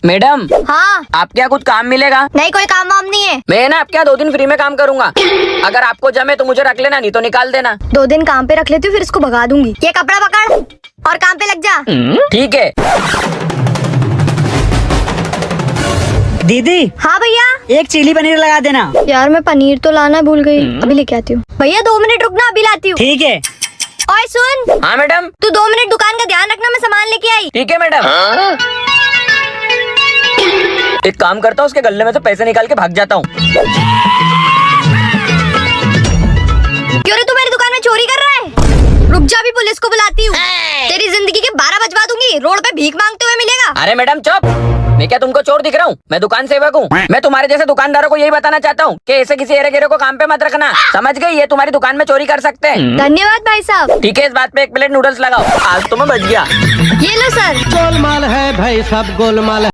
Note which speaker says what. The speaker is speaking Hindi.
Speaker 1: मैडम,
Speaker 2: हाँ।
Speaker 1: आपके यहाँ कुछ काम मिलेगा?
Speaker 2: नहीं, कोई काम वाम नहीं है।
Speaker 1: मैं ना आपके यहाँ 2 दिन फ्री में काम करूँगा। अगर आपको जमे तो मुझे रख लेना, नहीं तो निकाल देना।
Speaker 2: 2 दिन काम पे रख लेती हूँ, फिर इसको भगा दूंगी। ये कपड़ा पकड़ और काम पे लग जा।
Speaker 1: ठीक है।
Speaker 3: दीदी,
Speaker 2: हाँ भैया।
Speaker 3: एक चिली पनीर लगा देना।
Speaker 2: यार मैं पनीर तो लाना भूल गई, अभी लेके आती हूँ। भैया 2 मिनट रुकना, अभी लाती हूँ।
Speaker 3: ठीक है।
Speaker 2: ओए सुन।
Speaker 1: हाँ मैडम।
Speaker 2: तू 2 मिनट दुकान का ध्यान रखना, मैं सामान लेके आई।
Speaker 1: ठीक है मैडम। एक काम करता हूँ, उसके गले में से पैसे निकाल के भाग जाता हूँ।
Speaker 2: क्यों रे, तू मेरी दुकान में चोरी कर रहा है? रुक जा, अभी पुलिस को बुलाती हूँ। तेरी जिंदगी के 12 बजवा दूंगी, रोड पे भीख मांगते हुए मिलेगा।
Speaker 1: अरे मैडम चुप, मैं क्या तुमको चोर दिख रहा हूँ? मैं दुकान सेवक हूँ। मैं तुम्हारे जैसे दुकानदारों को यही बताना चाहता हूँ कि ऐसे किसी एरे गेरे को काम पे मत रखना, समझ गई? ये तुम्हारी दुकान में चोरी कर सकते हैं।
Speaker 2: धन्यवाद भाई साहब।
Speaker 1: ठीक है, इस बात पे 1 प्लेट नूडल्स लगाओ। आज तो मैं बच गया।
Speaker 2: ये लो सर।
Speaker 4: गोलमाल है भाई, सब गोलमाल है।